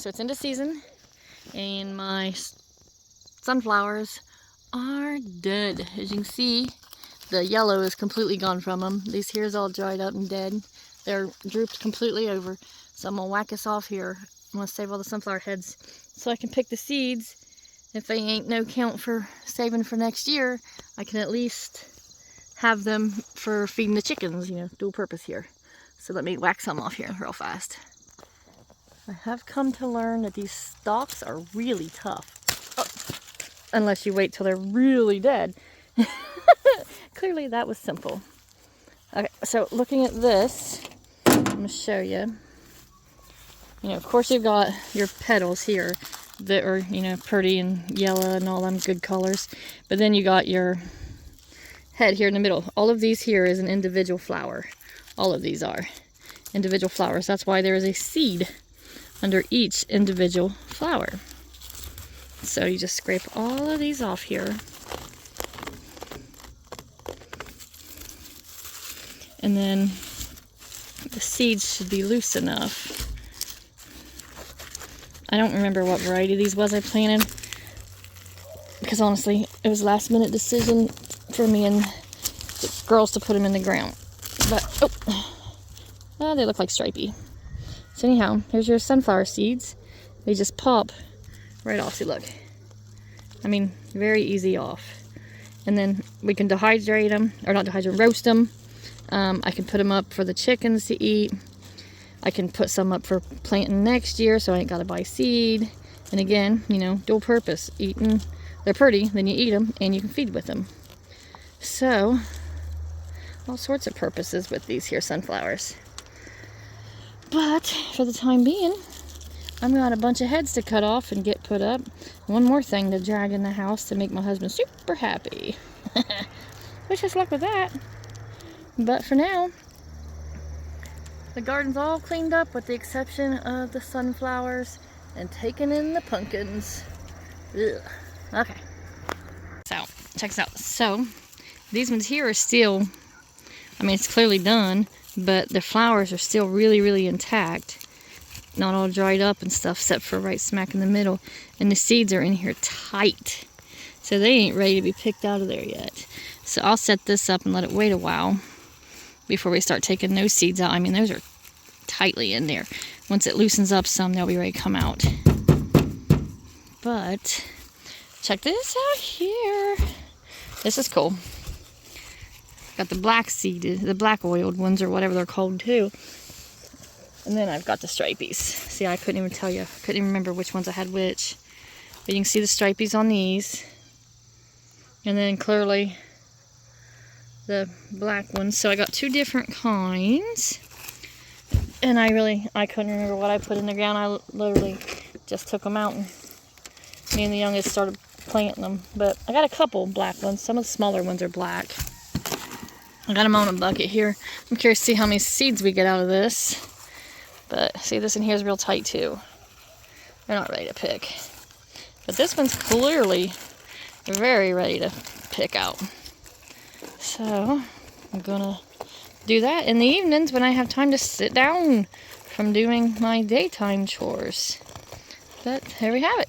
so it's into season, and my sunflowers are dead. As you can see, the yellow is completely gone from them. These here is all dried up and dead. They're drooped completely over. So I'm gonna whack this off here. I'm gonna save all the sunflower heads so I can pick the seeds. If they ain't no count for saving for next year, I can at least have them for feeding the chickens, you know, dual purpose here. So let me whack some off here real fast. I have come to learn that these stalks are really tough. Oh, unless you wait till they're really dead. Clearly that was simple. Okay, so looking at this, I'm gonna show you. You know, of course you've got your petals here that are, you know, pretty and yellow and all them good colors. But then you got your head here in the middle. All of these here is an individual flower. All of these are individual flowers. That's why there is a seed under each individual flower. So you just scrape all of these off here. And then the seeds should be loose enough. I don't remember what variety of these was I planted, because honestly, it was a last minute decision for me and the girls to put them in the ground. But, they look like stripey. So anyhow, here's your sunflower seeds. They just pop right off. See, look. I mean, very easy off. And then we can dehydrate them, or not dehydrate, roast them. I can put them up for the chickens to eat. I can put some up for planting next year, so I ain't got to buy seed. And again, you know, dual purpose. Eating, they're pretty, then you eat them, and you can feed with them. So, all sorts of purposes with these here sunflowers. But, for the time being, I've got a bunch of heads to cut off and get put up. One more thing to drag in the house to make my husband super happy. Wish us luck with that. But for now, the garden's all cleaned up with the exception of the sunflowers and taking in the pumpkins. Ugh. Okay. So, check this out. So, these ones here are still, I mean, it's clearly done, but the flowers are still really, really intact. Not all dried up and stuff, except for right smack in the middle. And the seeds are in here tight. So they ain't ready to be picked out of there yet. So I'll set this up and let it wait a while before we start taking those seeds out. I mean, those are tightly in there. Once it loosens up some, they'll be ready to come out. But check this out here. This is cool. Got the black seeded, the black oiled ones, or whatever they're called too. And then I've got the stripies. See, I couldn't even tell you. I couldn't even remember which ones I had which. But you can see the stripies on these. And then clearly the black ones. So I got two different kinds. And I couldn't remember what I put in the ground. I literally just took them out and me and the youngest started planting them. But I got a couple black ones. Some of the smaller ones are black. I got them on a bucket here. I'm curious to see how many seeds we get out of this. But see, this in here is real tight too. They're not ready to pick. But this one's clearly very ready to pick out. So I'm gonna do that in the evenings when I have time to sit down from doing my daytime chores. But there we have it.